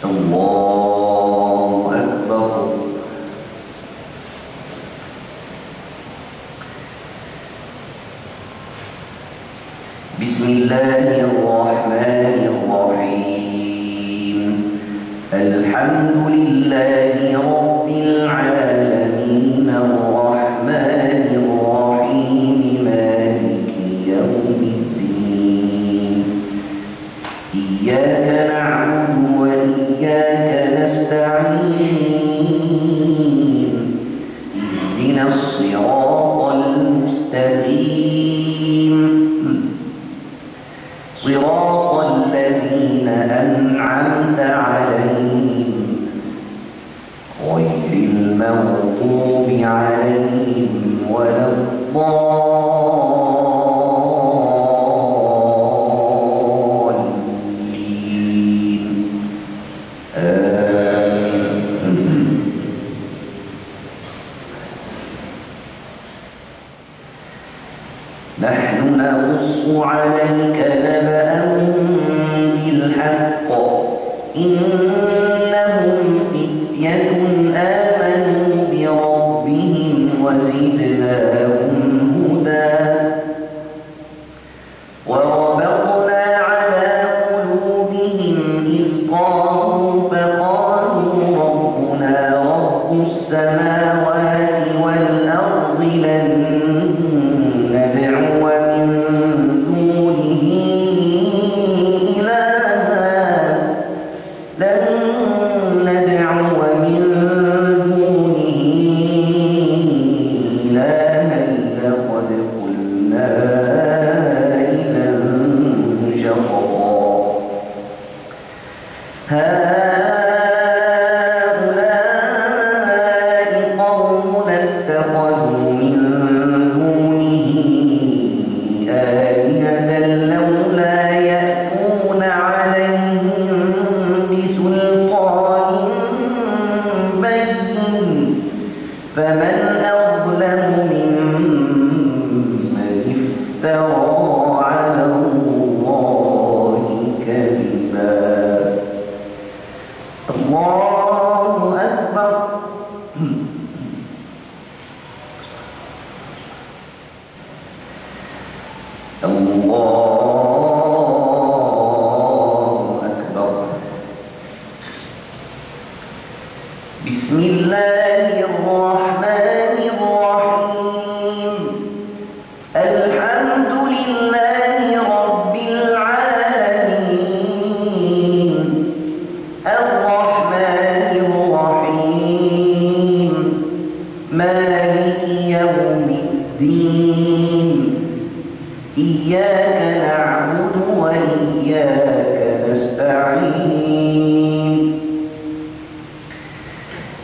الله أكبر. بسم الله الرحمن الرحيم. الحمد لله رب العالمين الرحمن الرحيم مالك يوم الدين. إياك نعبد وإياك نستعين. اهدنا الصراط المستقيم صراط الذين أنعمت عليهم غير المغضوب عليهم ولا الضالين. نحن نقص عليك نبأهم بالحق إنهم فتية آمنوا بربهم وزدناهم هدى. وربطنا على قلوبهم إذ قاموا فقالوا ربنا رب السماوات والأرض لن ندعو من دونه إلها لقد قلنا إذا شططا. هؤلاء قومنا اتخذوا من دونه آلهة لولا يأتون عليهم بسلطان بين. فمن أظلم ممن افترى على الله كذبا. الله أكبر. الله أكبر. بسم الله الرحمن الرحيم. الحمد لله رب العالمين الرحمن الرحيم مالك يوم الدين. إياك نعبد وإياك نستعين.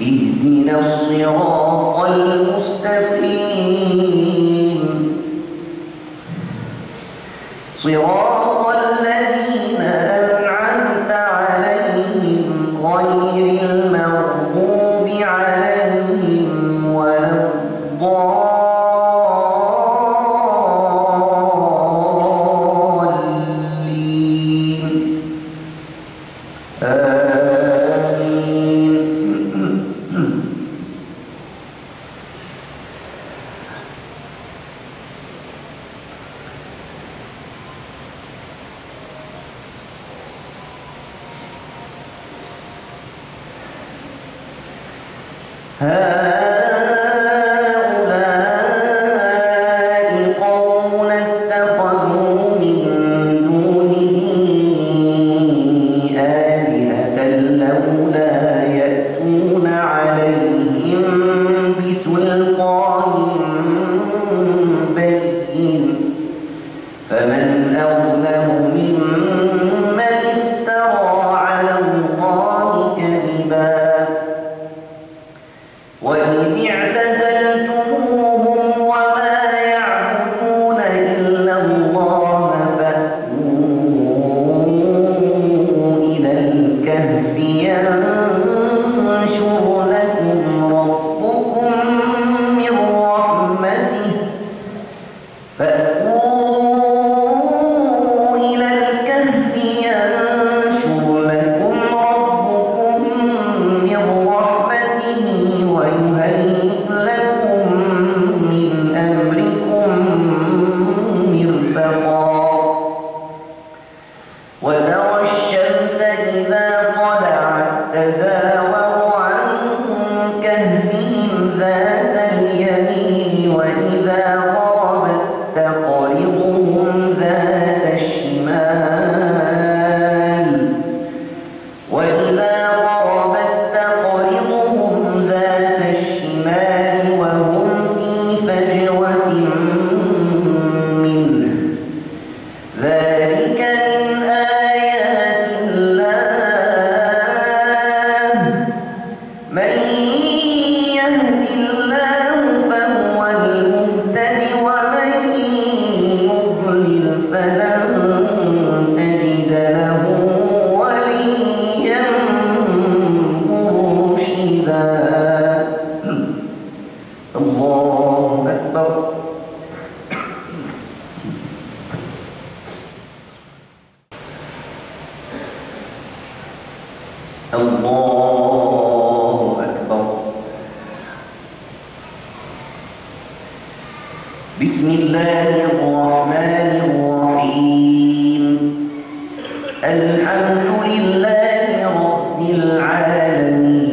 اهدنا الصراط المستقيم صراط الذين أنعمت عليهم غير المغضوب عليهم ولا الضالين. هؤلاء قومنا اتخذوا من دونه آلهة لولا يأتون عليهم بسلطان بين. فمن أظلم ممن افترى على الله كذبا. وترى الشمس إذا طلعت تزاور عن كهفهم ذات اليمين وإذا غربت تقرضهم ذات الشمال وهم في فجوة منه ذلك من آيات الله من يهد الله فهو المهتد ومن يضلل فلن تجد له وليا مرشدا. الله أكبر. الله أكبر. بسم الله الرحمن الرحيم. الحمد لله رب العالمين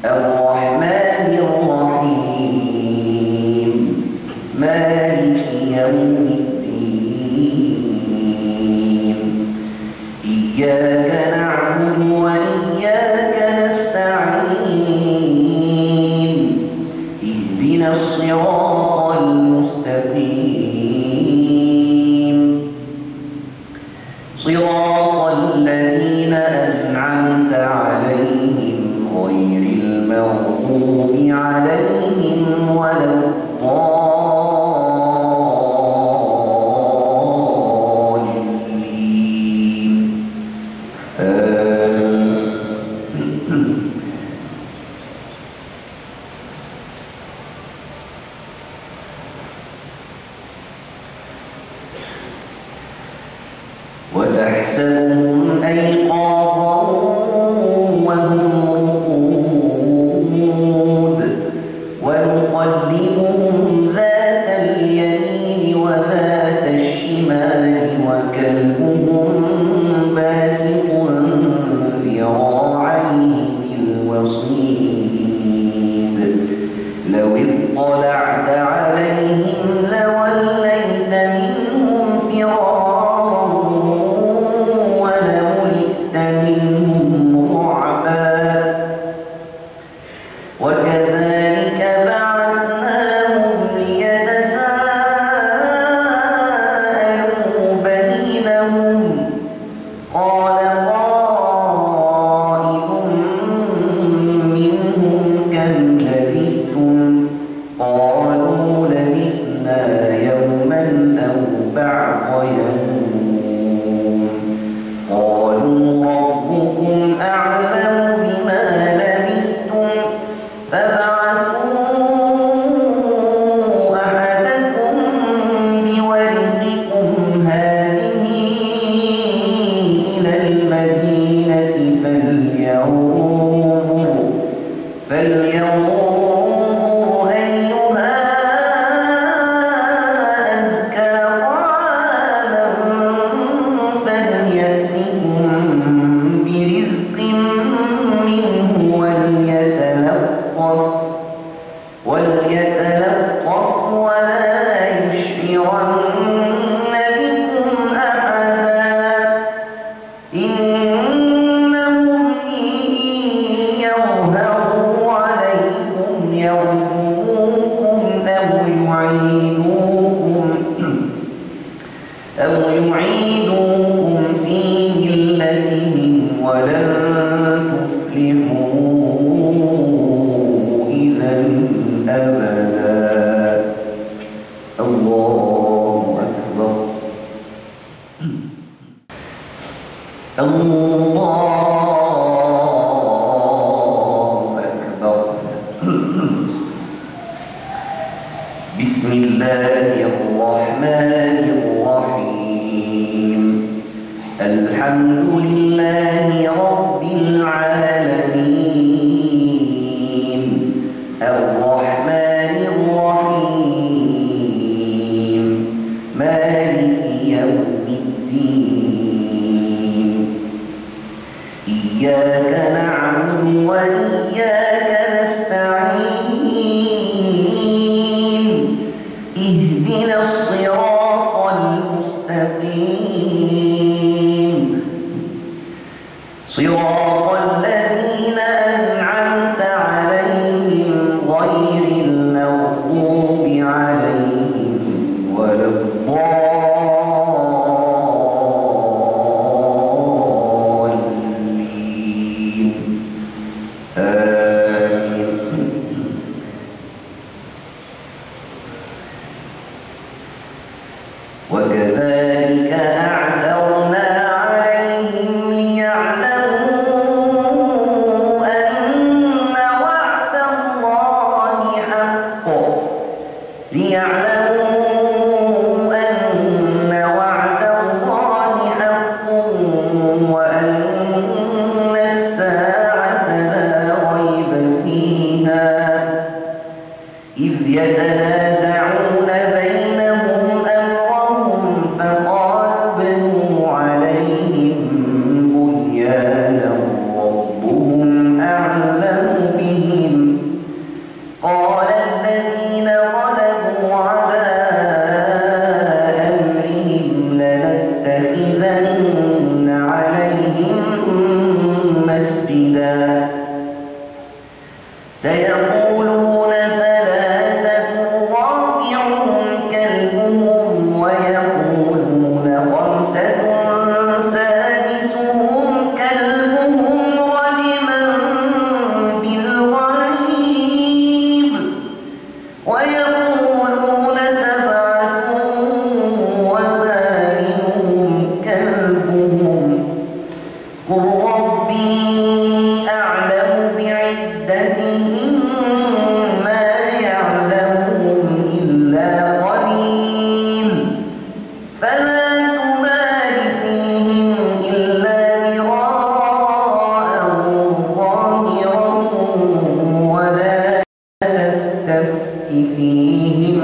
الرحمن الرحيم مالك يوم الدين إياك نعبد وإياك نستعين اهدنا الصراط المستقيم صراط الذين أنعمت عليهم غير المغضوب عليهم ولا الضالين. وتحسبهم أيقاظا وهم رقود ونقلبهم ذات اليمين وذات الشمال وكلبهم باسط ذراعيه بالوصيد لو اطلعت عليهم لوليت منهم فرارا ولملئت منهم رعبا وكذلك بعثناهم ليتساءلوا بينهم قال قائل منهم كم لبثتم قالوا لبثنا يوما أو بعض يوم قالوا ربكم أعلم بما لبثتم فابعثوا أحدكم بورقكم هذه إلى المدينة فلينظر أيها أزكى طعاما فليأتكم برزق منه وليتلطف ولا يشعرن بكم أحدا إنهم إن يظهروا عليكم يرجموكم أو يعيدوكم في ملتهم ولن تفلحوا إذا أبدا. الله أكبر. الله أكبر. بسم الله الرحمن الرحيم الحمد لله رب العالمين الرحمن الرحيم مالك يوم الدين الدين إياك نعبد وإياك نستعين اهدنا الصراط المستقيم صراط الذين أنعمت عليهم غير المغضوب عليهم ولا الضالين آمين. وكذلك أعثرنا عليهم ليعلموا أن وعد الله حق وأن الساعة لا ريب فيها إذ يتنازعون بينهم أمرهم فقالوا ابنوا عليهم بنيانا ربهم أعلم بهم قال الذين غلبوا على أمرهم لنتخذن عليهم مسجدا سيقولون ثلاثة رابعهم كلبهم ويقولون خمسة سادسهم كلبهم رجما بالغيب ويقولون سبعة وثامنهم كلبهم قل ربي أعلم بعدتهم ما يعلمهم إلا قليل فلا تمار فيهم إلا مراء ظاهرا ولا تستفت فيهم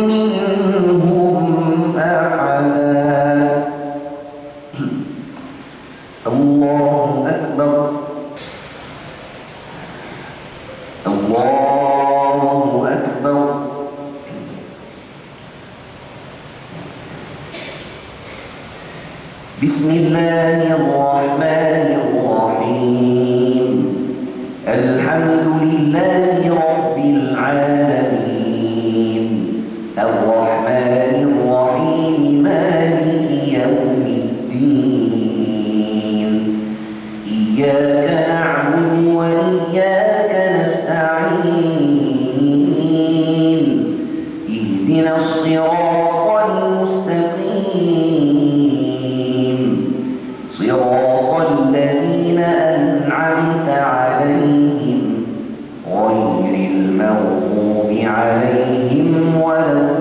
منهم أحدا الله أكبر الله أكبر بسم الله الرحمن الرحيم الحمد لله رب العالمين الرحمن الرحيم مالك يوم الدين إياك نعبد وإياك نستعين اهدنا الصراط المستقيم صراط الذين أنعمت عليهم غير المغضوب عليهم ولا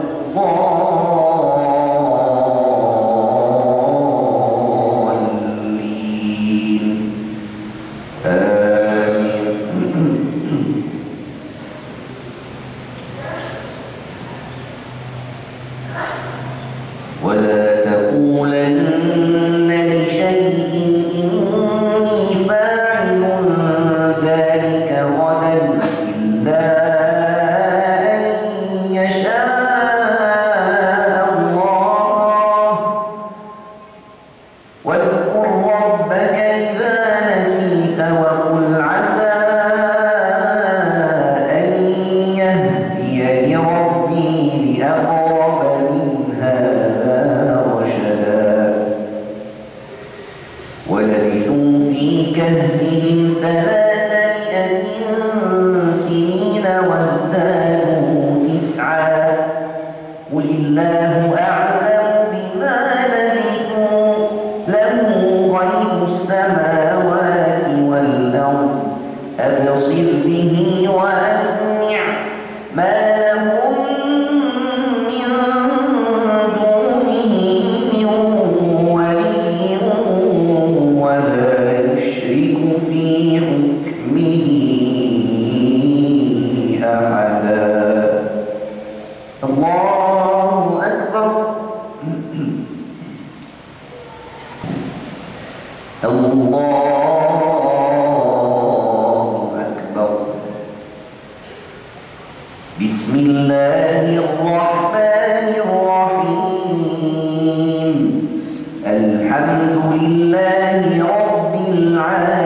الضالين آمين. ولا تقولن لشيء إني فاعل ذلك غدا إلا أن يشاء الله واذكر ربك إذا نسيت وقل عسى أن يهديني ربي لأقرب من هذا رشدا ولبثوا في كهفهم 300 سنين وازدادوا 9 قل الله أعلم بما لبثوا له غيب السماوات والأرض أبصر به وأسمع ما لهم من دونه من ولي ولا يشرك في حكمه الله أكبر. بسم الله الرحمن الرحيم. الحمد لله رب العالمين.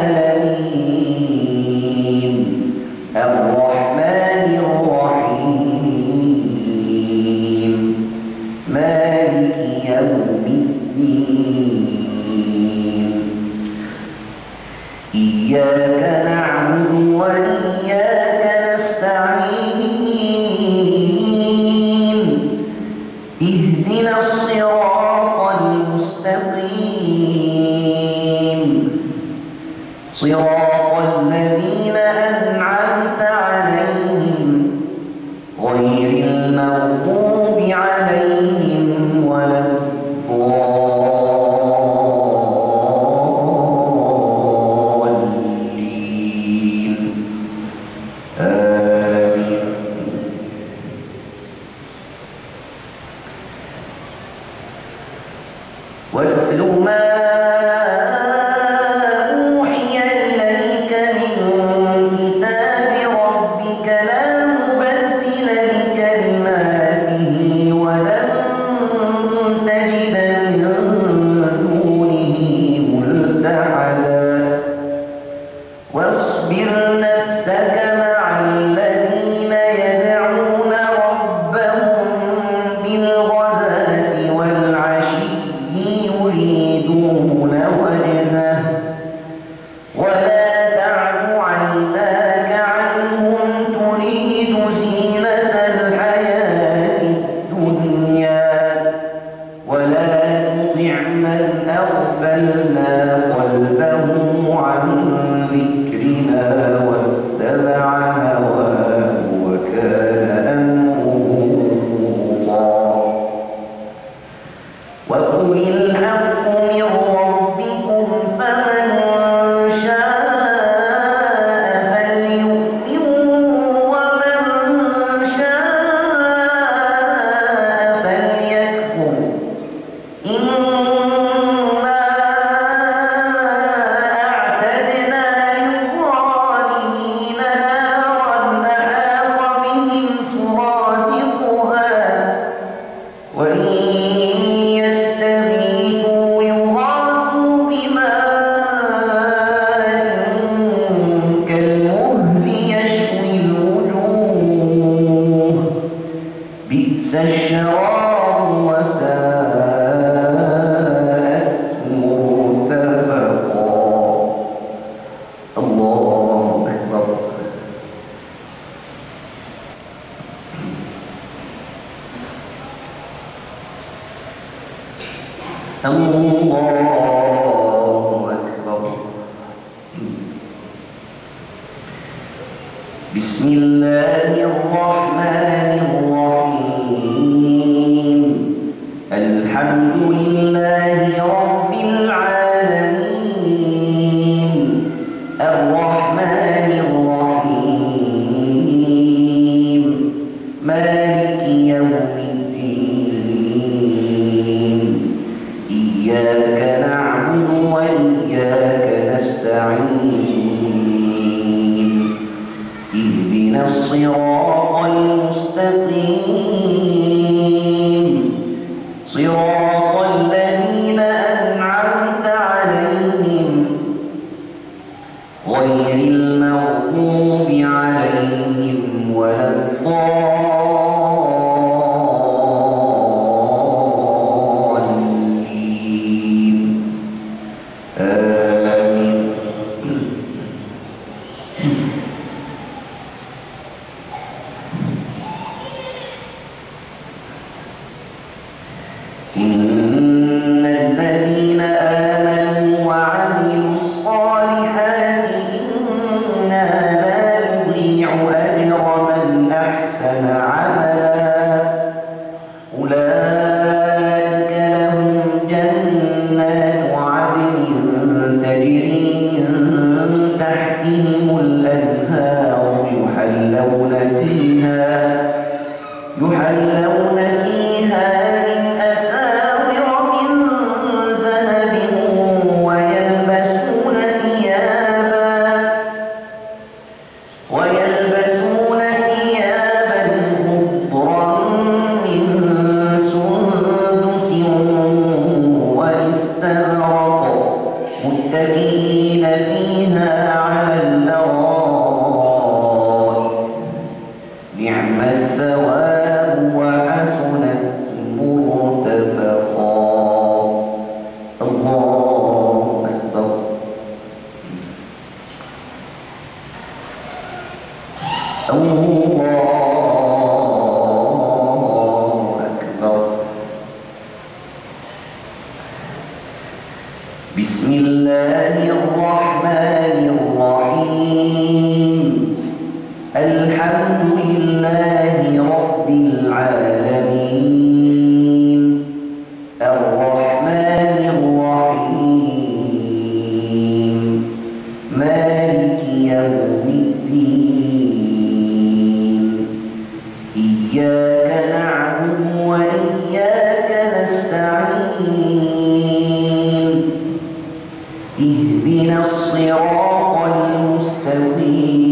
الرحمن الرحيم. مالك يوم الدين. إياك نعبد وإياك نستعين. اهدنا الصراط المستقيم. صراط الذين أنعمت عليهم غير المغضوب عليهم ولا الضالين. آمين. واتل ما أوحي إليك من كتاب ربك لا مبدل لكلماته ولن تجد من دونه ملتحدا. واصبر نفسك مع الذين يدعون ربهم بالغداة والعشي يريدون وجهه ولا تعد عيناك عنهم تريد زينة الحياة الدنيا ولا تطع من أغفلنا قلبه عن ذكرنا واتبع هواه وكان أمره فرطا. وقل الحق من ربكم فمن شاء فليؤمن ومن شاء فليكفر. إنا أعتدنا للظالمين نارا أحاط بهم سرادقها وإن يستغيثوا يغاثوا بماء كالمهل يشوي الوجوه بئس الشراب وساءت مرتفقا. الله أكبر. الله أكبر. بسم الله الرحمن الرحيم. الحمد لله رب العالمين. الرحمن الرحيم. مالك يوم الدين. إياك نعبد وإياك نستعين. اهدنا الصراط المستقيم. صراط الذين أنعمت عليهم غير المغضوب عليهم ولا الضالين. آمين. الله أكبر. الله أكبر. بسم الله الرحمن الرحيم. الحمد لله رب العالمين الرحمن الرحيم مالك يوم الدين إياك نعبد وإياك نستعين اهدنا الصراط المستقيم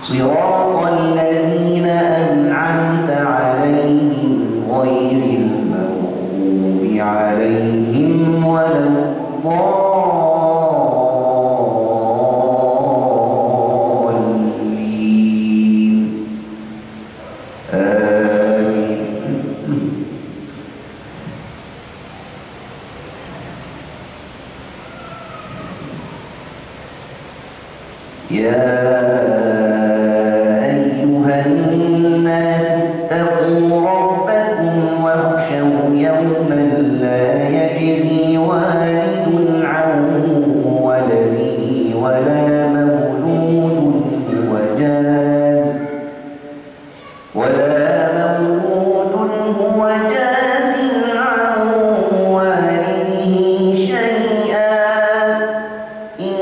صراط الذين أنعمت عليهم غير المغضوب عليهم ولا الضالين آمين. يا أيها الناس اتقوا ربكم واخشوا يوما لا يجزي والد عن ولده ولا مولود هو جاز عن والده شيئا إن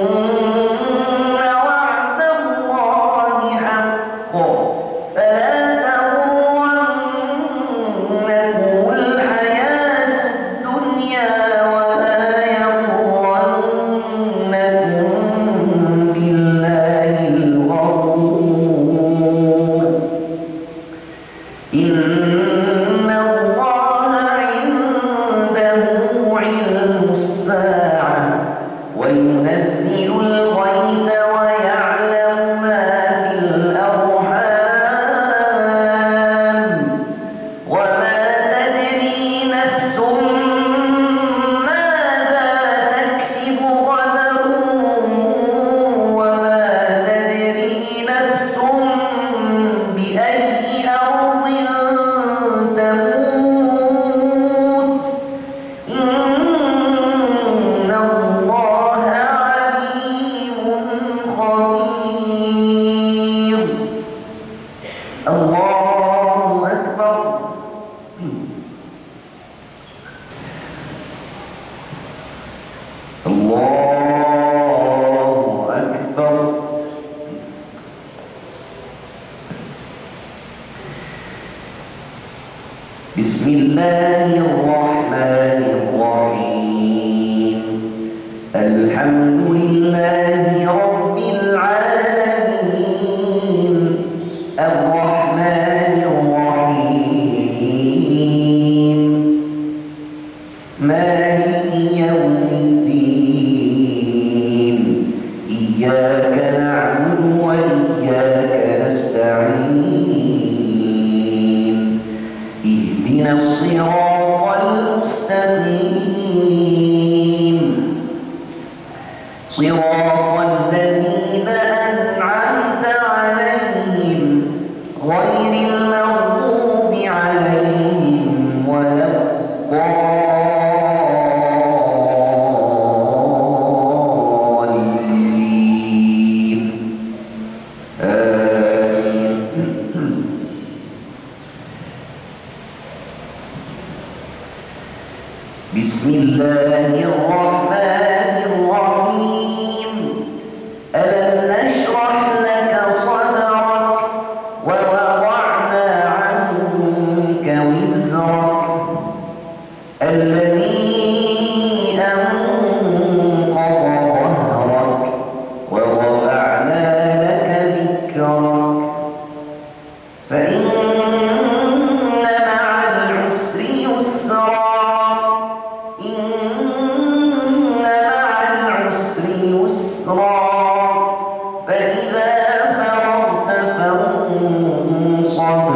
وعد الله حق فلا تغرنكم الحياة الدنيا ولا يغرنكم بالله الغرور إن الله عنده علم الساعة وينزل الغيث ويعلم ما في الأرحام وما تدري نفس ماذا تكسب غدا وما تدري نفس بأي أرض تموت إن الله عليم خبير. الله أكبر. الله أكبر. بسم الله الرحمن الرحيم الحمد لله رب العالمين الرحمن الرحيم مالك يوم الدين إياك نعبد وإياك نستعين اهدنا الصراط المستقيم صراط الذين أنعمت عليهم غير المغضوب عليهم ولا الضالين آمين. بسم الله الرحمن الرحيم ألم نشرح لك صدرك ووضعنا عنك وزرك الذي أنقض ظهرك ورفعنا لك ذكرك فإن مع العسر يسرا فإذا فرغت فانصب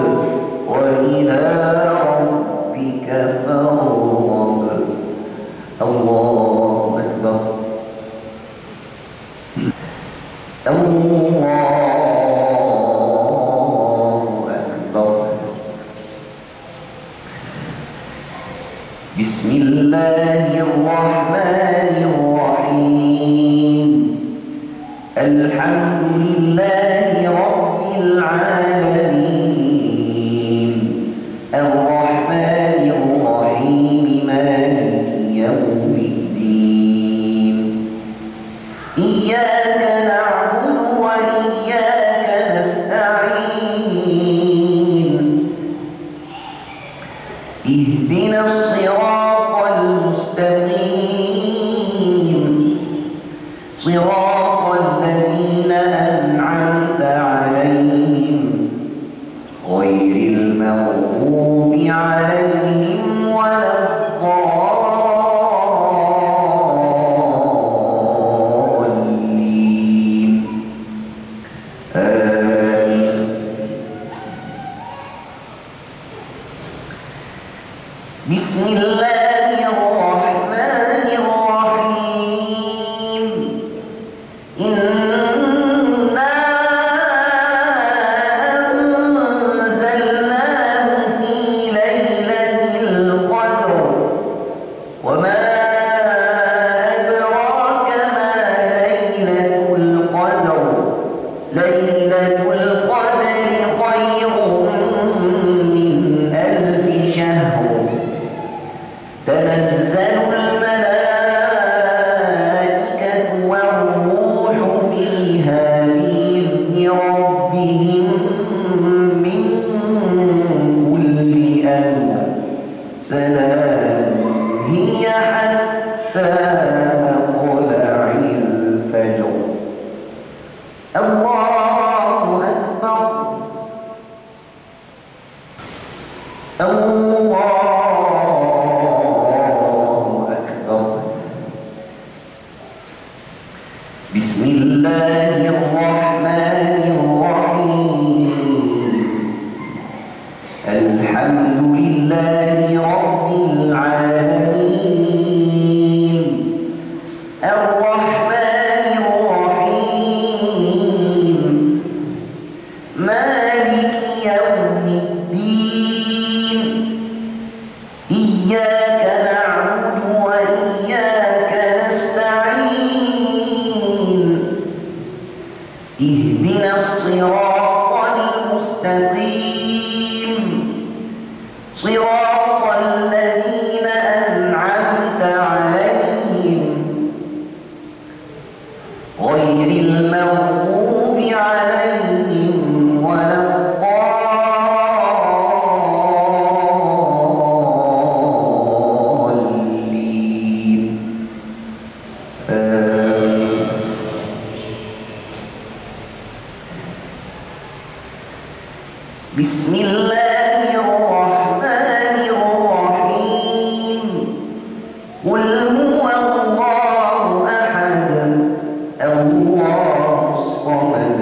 وإلى ربك فارغب. الله الرحمن الرحيم الحمد لله رب العالمين الرحمن الرحيم مالك يوم الدين إياك نعبد وإياك نستعين اهدنا الصراط المستقيم صراط الذين أنعمت عليهم غير المغضوب عليهم ولا الضالين آمين. بسم الله الرحمن الرحيم إنا أنزلناه في ليلة القدر وما أدراك ما ليلة القدر ليلة القدر خير من ألف شهر تنزل الملائكة والروح فيها بإذن ربهم من كل أمر سلام هي حتى مطلع الفجر الله أكبر الله أكبر. بسم الله الرحمن الرحيم الحمد لله رب العالمين الرحمن الرحيم مالك يوم الدين إياك نعبد وإياك نستعين اهدنا الصراط المستقيم صراط الذين أنعمت عليهم غير المغضوب عليهم ولا الضالين آمين. بسم الله الرحمن الرحيم قل هو الله أحد الله الصمد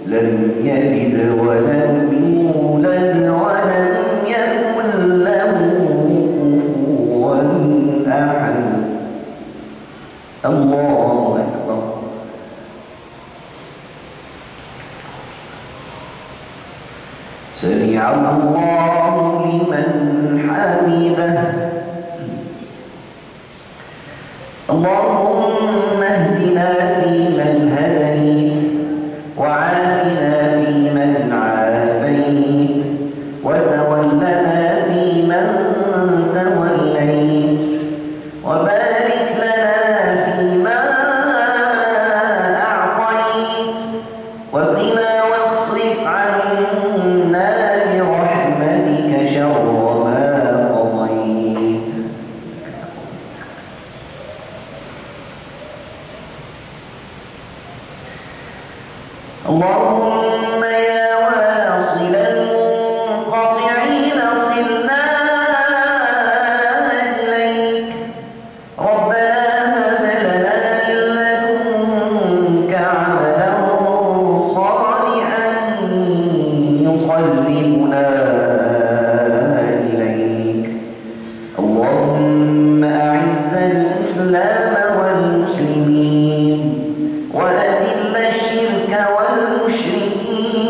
لم يلد ولم يولد ولم يكن له كفوا أحد الله أكبر. سمع الله لمن حمده اللهم اهدنا فيمن هديت وعافنا فيمن عافيت وتولنا فيمن توليت وبارك لنا فيما أعطيت وقنا واصرف عنا برحمتك شر ما قضيت اللهم يا واصل المنقطعين صلنا إليك ربنا هب لنا من لدنك عملا صالحا يقربنا إليك اللهم أعز الإسلام والمسلمين وأذل الشرك والمشركين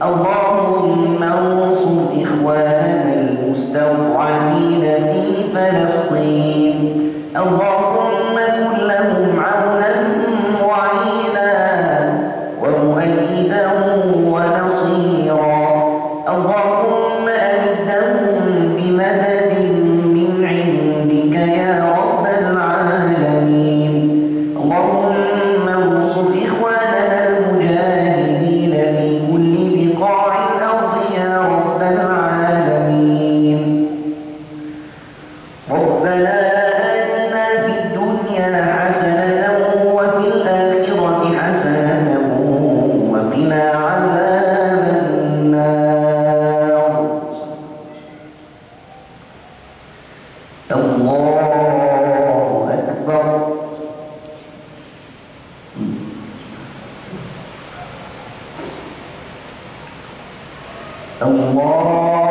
اللهم انصر إخواننا المستضعفين في فلسطين. اللهم كن لهم عونا معينا ومؤيدا ونصيرا. اللهم أمدهم بمدد من عندك يا رب العالمين. اللهم انصر إخواننا المجاهدين في كل بقاع الأرض يا رب العالمين. ربنا آتنا في الدنيا حسنة وفي الآخرة حسنة وقنا عذاب النار. الله أكبر. الله